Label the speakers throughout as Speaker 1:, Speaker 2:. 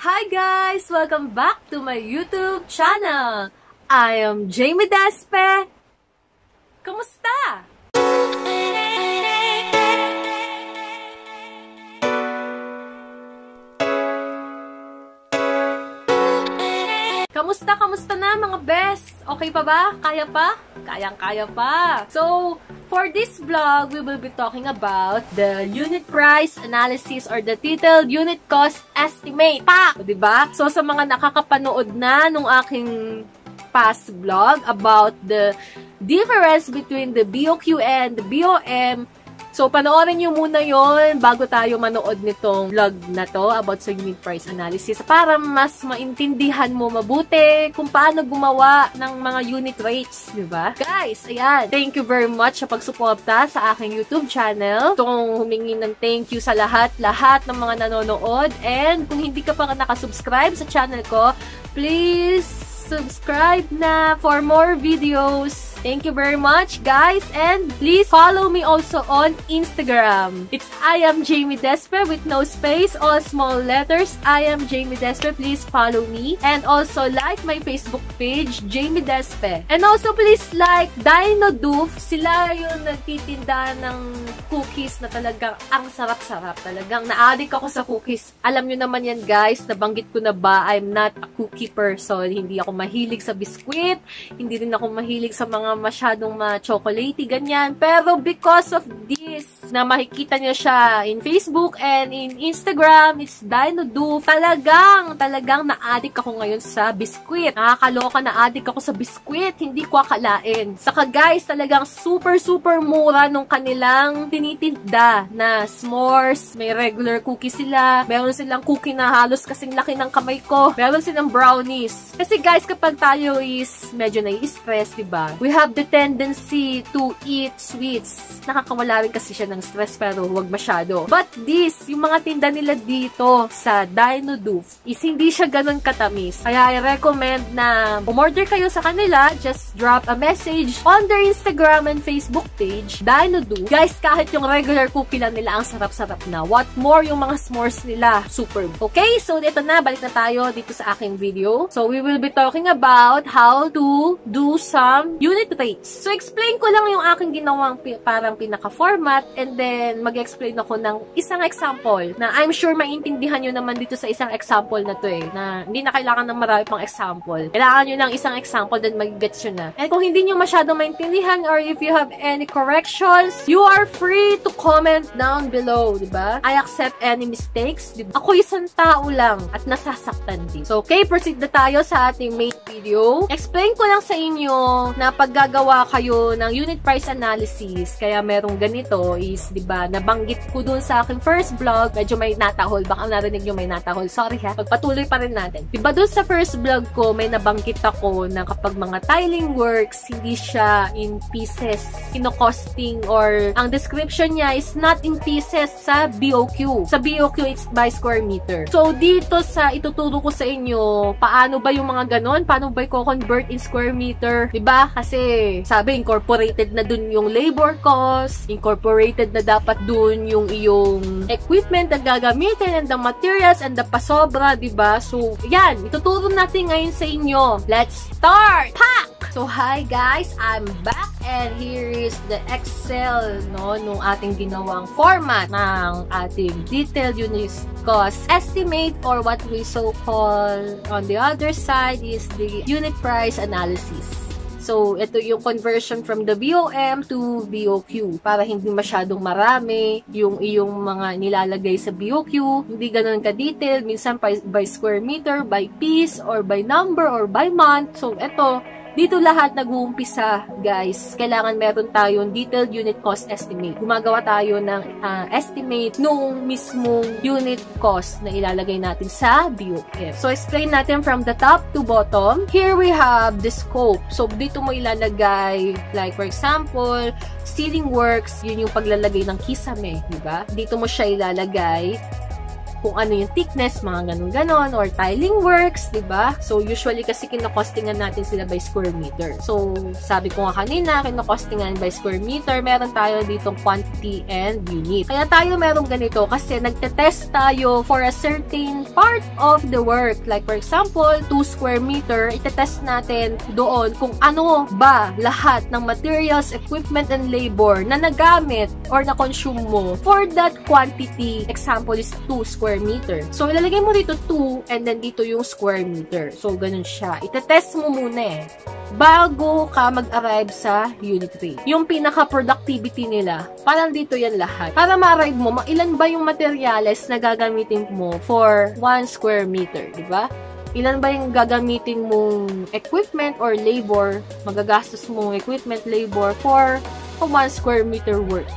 Speaker 1: Hi guys! Welcome back to my YouTube channel! I am Jamie Despe. Kamusta? Kamusta na mga best? Okay pa ba? Kaya pa? Kayang-kaya pa. So, for this vlog, we will be talking about the unit price analysis or the detailed unit cost estimate. Diba? So, sa mga nakakapanood na nung aking past vlog about the difference between the BOQ and the BOM, so, panoorin nyo muna yon bago tayo manood nitong vlog na to about sa unit price analysis para mas maintindihan mo mabuti kung paano gumawa ng mga unit rates, di ba? Guys, ayan. Thank you very much sa pagsuporta sa aking YouTube channel. Itong humingi ng thank you sa lahat ng mga nanonood. And kung hindi ka pa nakasubscribe sa channel ko, please subscribe na for more videos. Thank you very much, guys. And please follow me also on Instagram. It's I am Jamie Despe with no space, all small letters. I am Jamie Despe. Please follow me. And also like my Facebook page, Jamie Despe. And also please like Dino Doof. Sila yung nagtitinda ng cookies na talagang ang sarap-sarap. Talagang na-addict ako sa cookies. Alam nyo naman yan, guys. Nabanggit ko na ba, I'm not a cookie person. Hindi ako mahilig sa biskwit. Hindi rin ako mahilig sa mga masyadong ma-chocolatey, ganyan. Pero because of this, na makikita nyo siya in Facebook and in Instagram, it's Dino Doof. Talagang na-addict ako ngayon sa biskwit. Nakakaloka, na-addict ako sa biskwit. Hindi ko akalain. Saka guys, talagang super mura nung kanilang tinitinda na s'mores. May regular cookie sila. Meron silang cookie na halos kasing laki ng kamay ko. Meron silang brownies. Kasi guys, kapag tayo is medyo nai-stress, diba? We have the tendency to eat sweets. Nakakawala rin kasi siya ng stress pero huwag masyado. But this, yung mga tinda nila dito sa Dino Doof is hindi siya ganun katamis. Kaya I recommend na umorder kayo sa kanila. Just drop a message on their Instagram and Facebook page, Dino Doof. Guys, kahit yung regular cookie lang nila ang sarap-sarap na. What more yung mga s'mores nila? Super. Okay, so ito na. Balik na tayo dito sa aking video. So we will be talking about how to do some unit rates. So, explain ko lang yung aking ginawang parang pinaka-format and then mag-explain ako ng isang example na I'm sure maintindihan nyo naman dito sa isang example na to na hindi na kailangan ng marami pang example. Kailangan nyo ng isang example then mag-gets nyo na. And kung hindi nyo masyado maintindihan or if you have any corrections, you are free to comment down below, diba? I accept any mistakes. Diba? Ako isang tao lang at nasasaktan din. So, okay, proceed na tayo sa ating main video. Explain ko lang sa inyo na paggagawa kayo ng unit price analysis, kaya merong ganito is, diba, nabanggit ko dun sa aking first vlog, medyo may natahol, baka narinig nyo may natahol, sorry ha, pagpatuloy pa rin natin. Diba dun sa first vlog ko, may nabanggit ako na kapag mga tiling works, hindi siya in pieces, kinocosting or ang description niya is not in pieces sa BOQ. Sa BOQ, it's by square meter. So, dito sa ituturo ko sa inyo, paano ba yung mga ganon? Paano ba i-convert in square meter? Diba? Kasi sabi, incorporated na dun yung labor cost, incorporated na dapat dun yung iyong equipment na gagamitin and the materials and the pasobra, diba? So, yan, ituturo natin ngayon sa inyo. Let's start! Pak! So, hi guys, I'm back and here is the Excel, no, nung ating ginawang format ng ating detailed unit cost estimate or what we so-call on the other side is the unit price analysis. So, ito yung conversion from the BOM to BOQ para hindi masyadong marami yung iyong mga nilalagay sa BOQ. Hindi ganun ka-detailed. Minsan by square meter, by piece, or by number, or by month. So, ito, dito lahat nag-uumpisa, guys. Kailangan meron tayong detailed unit cost estimate. Gumagawa tayo ng estimate nung mismong unit cost na ilalagay natin sa BOM. So, explain natin from the top to bottom. Here we have the scope. So, dito mo ilalagay, like for example, ceiling works, yun yung paglalagay ng kisame, diba? Dito mo siya ilalagay. kung ano yung thickness, mga ganun-ganon, or tiling works, diba? So, usually kasi kinakostingan natin sila by square meter. So, sabi ko nga kanina, kinakostingan by square meter, meron tayo ditong quantity and unit. Kaya tayo meron ganito kasi nagtetest tayo for a certain part of the work. Like, for example, 2 square meter, itetest natin doon kung ano ba lahat ng materials, equipment, and labor na nagamit or na-consume mo for that quantity. Example is 2 square meter. So, ilalagay mo dito 2 and then dito yung square meter. So, ganun siya. Itetest mo muna bago ka mag-arrive sa unit rate. Yung pinaka-productivity nila, parang dito yan lahat. Para ma-arrive mo, ilan ba yung materials na gagamitin mo for 1 square meter, di ba? Ilan ba yung gagamitin mong equipment or labor, magagastos mong equipment, labor for 1 square meter work.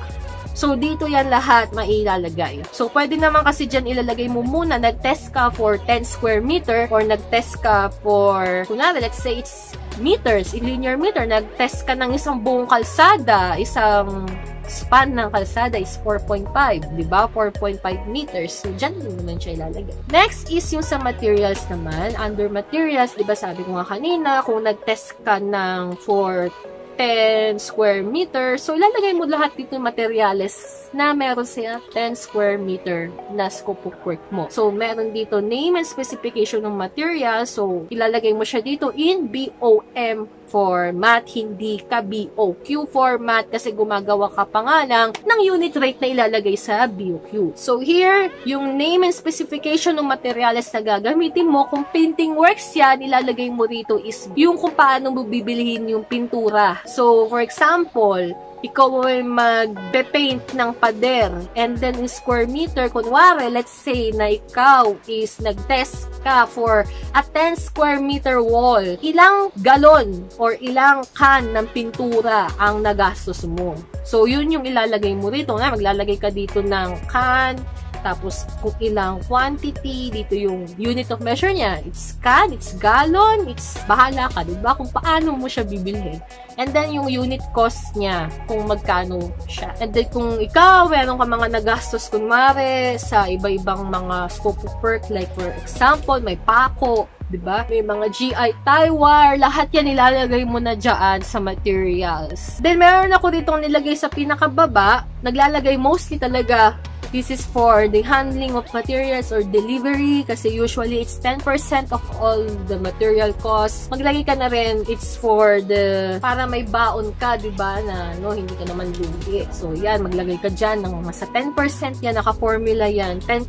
Speaker 1: So, dito yan lahat mailalagay. So, pwede naman kasi dyan ilalagay mo muna, nag-test ka for 10 square meter or nag-test ka for, kunwari, let's say it's meters, in linear meter, nag-test ka ng isang buong kalsada, isang span ng kalsada is 4.5, di ba? 4.5 meters. So, dyan naman siya ilalagay. Next is yung sa materials naman. Under materials, di ba sabi ko nga kanina, kung nag-test ka ng for 10 square meter. So, ilalagay mo lahat dito yung materials na meron siya 10 square meter na scope of work mo. So, meron dito name and specification ng material. So, ilalagay mo siya dito in BOM format, hindi ka BOQ format kasi gumagawa ka pa nga lang ng unit rate na ilalagay sa BOQ. So, here, yung name and specification ng materials na gagamitin mo, kung painting works yan, ilalagay mo rito is yung kung paano mo bibilihin yung pintura. So, for example, ikaw ay mag-paint ng pader and then in square meter, kunwari, let's say na ikaw is nag-test ka for a 10 square meter wall, ilang galon or ilang can ng pintura ang nagastos mo. So, yun yung ilalagay mo rito. Maglalagay ka dito ng can, tapos kung ilang quantity, dito yung unit of measure niya. It's can, it's gallon, it's bahala ka, diba? Kung paano mo siya bibilhin. And then yung unit cost niya, kung magkano siya. And then kung ikaw, meron ka mga nagastos kunwari sa iba-ibang mga scope of work, like for example, may pako, diba? May mga GI tie wire, lahat yan ilalagay mo na dyan sa materials. Then meron ako ditong nilagay sa pinakababa, naglalagay mostly talaga. This is for the handling of materials or delivery kasi usually it's 10% of all the material costs. Maglagay ka na rin, it's for the, para may baon ka, diba, na no, hindi ka naman lugi. So, yan, maglagay ka dyan ng sa 10% yan, naka-formula yan. 10%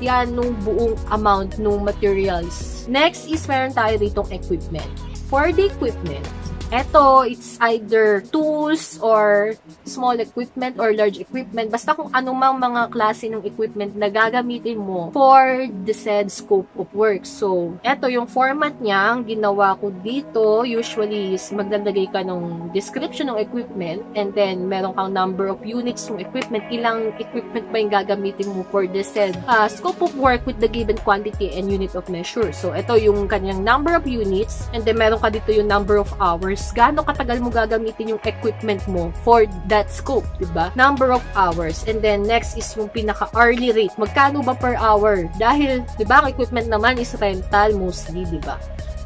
Speaker 1: yan nung buong amount nung materials. Next is meron tayo ditong equipment. For the equipment, eto, it's either tools or small equipment or large equipment. Basta kung anumang mga klase ng equipment na gagamitin mo for the said scope of work. So, eto yung format niya. Ang ginawa ko dito, usually is maglalagay ka ng description ng equipment and then meron kang number of units ng equipment. Ilang equipment ba yung gagamitin mo for the said scope of work with the given quantity and unit of measure. So, eto yung kanyang number of units and then meron ka dito yung number of hours. Gaano katagal mo gagamitin yung equipment mo for that scope, diba? Number of hours. And then, next is yung pinaka-hourly rate. Magkano ba per hour? Dahil, diba, ang equipment naman is rental mostly, diba?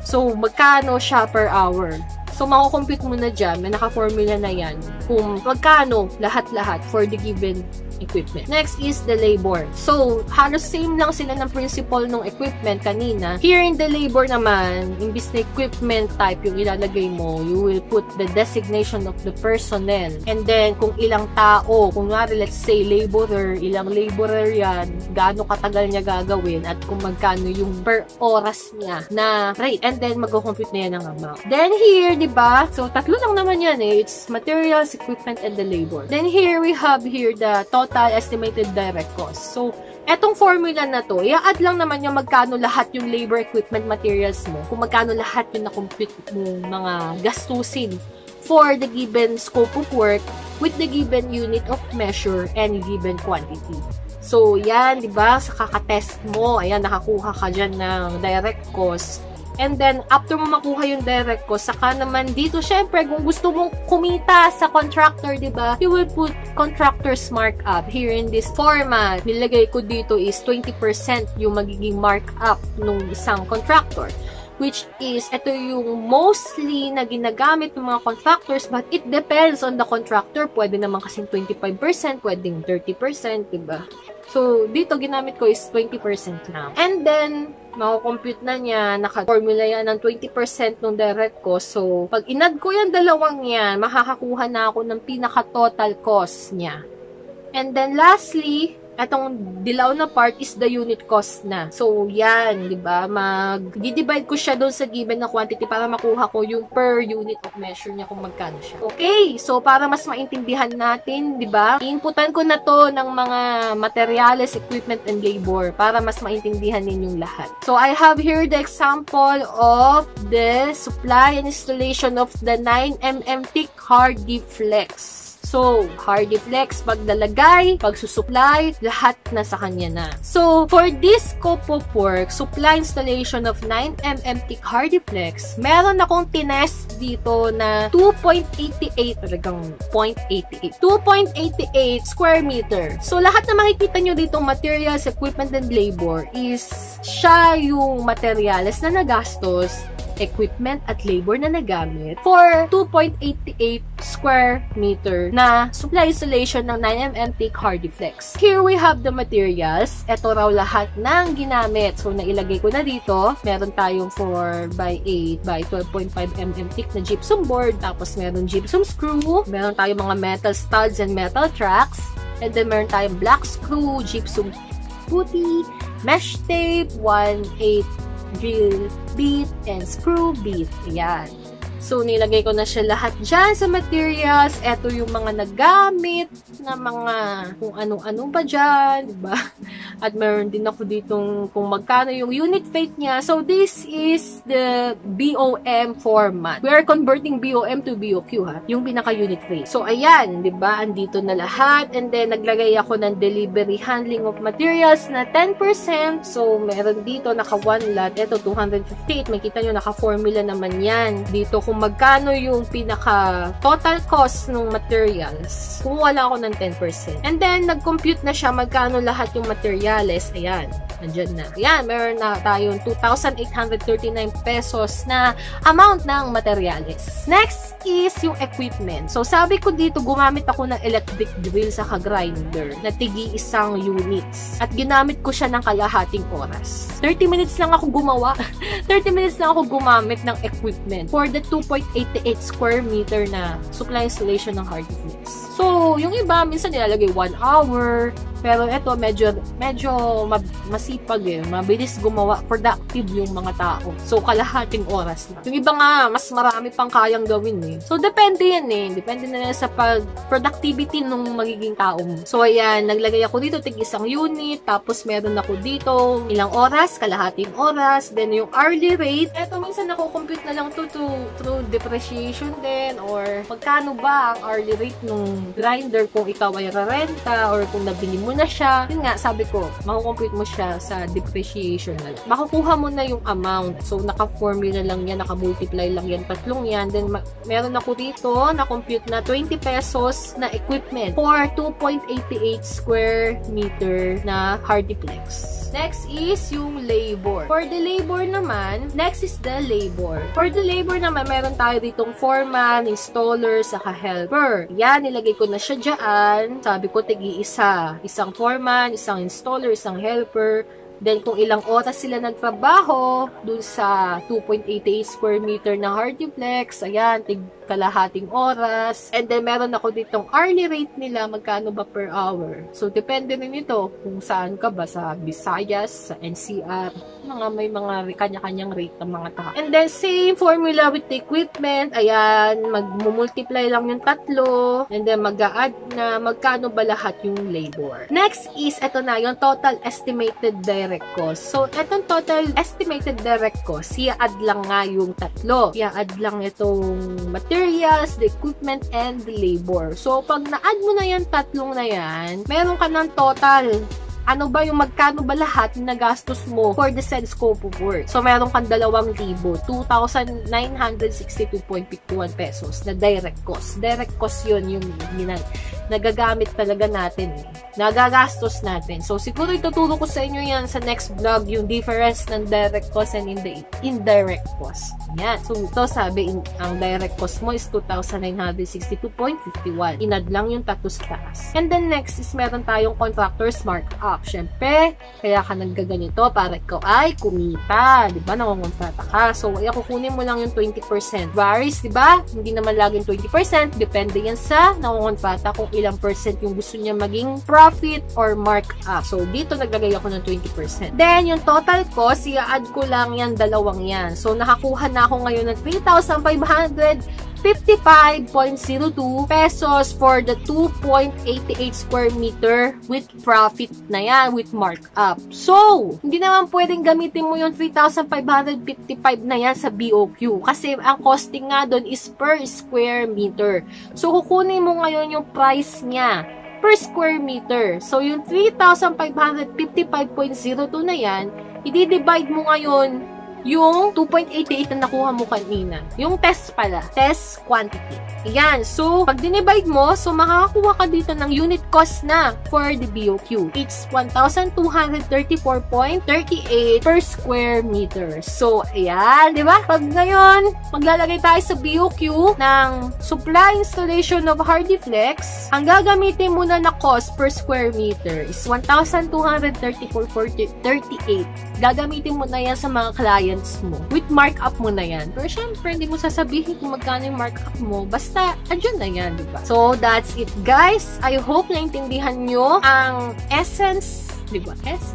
Speaker 1: So, magkano siya per hour? So, makukompute mo na dyan. May naka-formula na yan. Kung magkano lahat-lahat for the given equipment. Next is the labor. So, halos same lang sila ng principle ng equipment kanina. Here in the labor naman, imbis na equipment type yung ilalagay mo, you will put the designation of the personnel. And then, kung ilang tao, kung let's say laborer, ilang laborer yan, gaano katagal niya gagawin, at kung magkano yung per oras niya na rate. And then, mag-compute na yan ang amount. Then here, diba? So, tatlo lang naman yan eh. It's materials, equipment, and the labor. Then here, we have here the total estimated direct cost. So, etong formula na to, i-add lang naman yung magkano lahat yung labor, equipment, materials mo. Kung magkano lahat yung na-compute mong mga gastusin for the given scope of work with the given unit of measure and given quantity. So, yan, di ba? Sa kakatest mo, ayan, nakakuha ka dyan ng direct cost. And then, after mo makuha yung direct cost, saka naman dito, syempre, kung gusto mong kumita sa contractor, diba, you will put contractor's markup here in this format. Nilagay ko dito is 20% yung magiging markup ng isang contractor. Which is, ito yung mostly na ginagamit ng mga contractors, but it depends on the contractor. Pwede naman kasing 25%, pwedeng 30%, diba? So, dito ginamit ko is 20% lang. And then, mako-compute na niya, naka-formula yan ng 20% ng direct cost. So, pag inad ko yung dalawang yan, makakakuha na ako ng pinaka-total cost niya. And then, lastly, etong dilaw na part is the unit cost na. So, yan, di ba? Mag-divide ko siya doon sa given na quantity para makuha ko yung per unit of measure niya kung magkano siya. Okay, so para mas maintindihan natin, di ba? Inputan ko na to ng mga materials, equipment, and labor para mas maintindihan ninyong lahat. So, I have here the example of the supply and installation of the 9mm thick HardieFlex. So, HardieFlex, paglalagay, pagsusupply, lahat na sa kanya na. So, for this scope of work, supply installation of 9mm thick HardieFlex, meron akong tinest dito na 2.88, talagang 0.88, 2.88 square meter. So, lahat na makikita nyo ditong materials, equipment, and labor is siya yung materials na nagastos, equipment at labor na nagamit for 2.88 square meter na supply installation ng 9mm thick HardieFlex. Here we have the materials. Ito raw lahat ng ginamit. So, nailagay ko na dito. Meron tayong 4x8 by 12.5mm thick na gypsum board. Tapos, meron gypsum screw. Meron tayong mga metal studs and metal tracks. And then, meron tayong black screw, gypsum putty, mesh tape, 1/8 drill bit, and screw bit. Ayan. So, nilagay ko na siya lahat dyan sa materials. Ito yung mga nagamit na mga kung ano-ano pa dyan, diba? At meron din ako ditong kung magkano yung unit weight niya. So, this is the BOM format. We are converting BOM to BOQ, ha? Yung pinaka-unit weight. So, ayan, diba? Andito na lahat. And then, naglagay ako ng delivery handling of materials na 10%. So, meron dito, naka 1 lot. Ito, 258. Makita nyo, naka-formula naman yan. Dito, kung magkano yung pinaka total cost ng materials. Kumuha lang ako ng 10%. And then, nag-compute na siya magkano lahat yung materials. Ayan, nandyan na. Ayan, meron na tayong 2,839 pesos na amount ng materials. Next is yung equipment. So, sabi ko dito, gumamit ako ng electric drill sa grinder na tigi isang units. At ginamit ko siya ng kalahating oras. 30 minutes lang ako gumawa. 30 minutes lang ako gumamit ng equipment for the 2.88 square meter na supply installation ng HardieFlex. So, yung iba, minsan nilalagay 1 hour. Pero ito, medyo masipag eh. Mabilis gumawa. Productive yung mga tao. So, kalahating oras na. Yung iba nga, mas marami pang kayang gawin eh. So, depende yan eh. Depende na sa productivity ng magiging tao mo. So, ayan, naglagay ako dito, tig isang unit. Tapos, meron ako dito, ilang oras, kalahating oras. Then, yung hourly rate. Ito, minsan nakukompute na lang to through depreciation din. Or, magkano ba ang hourly rate ng grinder kung ikaw ay rarenta or kung nabili mo na siya. Yun nga, sabi ko, makukompute mo siya sa depreciation na lang. Makukuha mo na yung amount. So, naka-formula lang yan, naka-multiply lang yan, tatlong yan. Then, meron ako dito, na-compute na 20 pesos na equipment for 2.88 square meter na HardieFlex. Next is yung labor. For the labor naman, next is the labor. For the labor naman, meron tayo ditong foreman, installer, saka helper. Yan, nilagay ko na siya dyan. Sabi ko, tigi-isa. Isang foreman, isang installer, isang helper. Then, kung ilang oras sila nagtrabaho dun sa 2.88 square meter na HardieFlex, ayan, kalahating oras. And then, meron ako ditong hourly rate nila, magkano ba per hour. So, depende rin ito kung saan ka ba, sa Visayas, sa NCR, may mga kanya-kanyang rate ng mga tao. And then, same formula with the equipment. Ayan, mag-multiply lang yung tatlo. And then, mag-a-add na magkano ba lahat yung labor. Next is, ito na, yung total estimated direct cost. So, itong total estimated direct cost, i-add lang nga yung tatlo. I-add lang itong materials, the equipment, and the labor. So, pag na-add mo na yung tatlong na yan, meron ka ng total ano ba yung magkano ba lahat na nagastos mo for the said scope of work. So, meron kang 2,000, 2,962.51 pesos na direct cost. Direct cost yun yung nagagamit talaga natin eh. Nagagastos natin. So, siguro ituturo ko sa inyo yan sa next vlog, yung difference ng direct cost and indirect cost. Yan. So, ito sabi, ang direct cost mo is 2,962.51. Inad lang yung tatlo sa taas. And then next is meron tayong contractor's markup. Syempre, kaya ka naggaganito para ikaw ay kumita. Diba? Nangungontrata ka. So, kukunin mo lang yung 20%. Varies, diba? Hindi naman laging 20%. Depende yan sa nangungontrata kung ilang percent yung gusto niya maging profit or markup. So, dito naglagay ako ng 20%. Then, yung total cost, i-add ko lang yan, dalawang yan. So, nakakuha na ako ngayon ng 3,555.02 pesos for the 2.88 square meter with profit na yan, with markup. So, hindi naman pwedeng gamitin mo yung 3,555 na yan sa BOQ kasi ang costing nga doon is per square meter. So, kukunin mo ngayon yung price niya per square meter. So, yung 3,555.02 na yan, i-divide mo ngayon yung 2.88 na nakuha mo kanina. Yung test pala. Test quantity. Ayan. So, pag dinivide mo, so makakakuha ka dito ng unit cost na for the BOQ. It's 1,234.38 per square meter. So, ayan. Diba? Pag ngayon, maglalagay tayo sa BOQ ng supply installation of Hardiflex, ang gagamitin mo na cost per square meter is 1,234.38. Gagamitin mo na yan sa mga clients mo. With markup mo na yan. Pero syempre, hindi mo sasabihin kung magkano yung markup mo. Basta, adyan na yan, diba? So, that's it, guys. I hope naintindihan nyo ang essence, diba? Essence.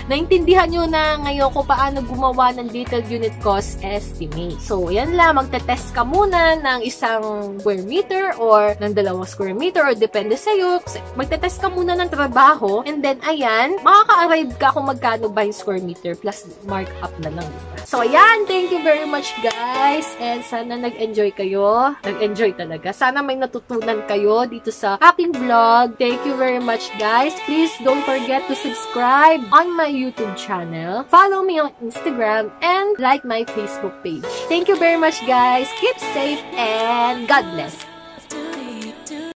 Speaker 1: Naintindihan nyo na ngayon kung paano gumawa ng detailed unit cost estimate. So, yan lang. Magte-test ka muna ng isang square meter or ng 2 square meter or depende sa'yo. Magte-test ka muna ng trabaho and then, ayan, makaka-arrive ka kung magkano ba yung square meter plus markup na lang. So, ayan. Thank you very much, guys. And sana nag-enjoy kayo. Nag-enjoy talaga. Sana may natutunan kayo dito sa aking vlog. Thank you very much, guys. Please don't forget to subscribe on my YouTube channel. Follow me on Instagram and like my Facebook page. Thank you very much, guys. Keep safe and God bless.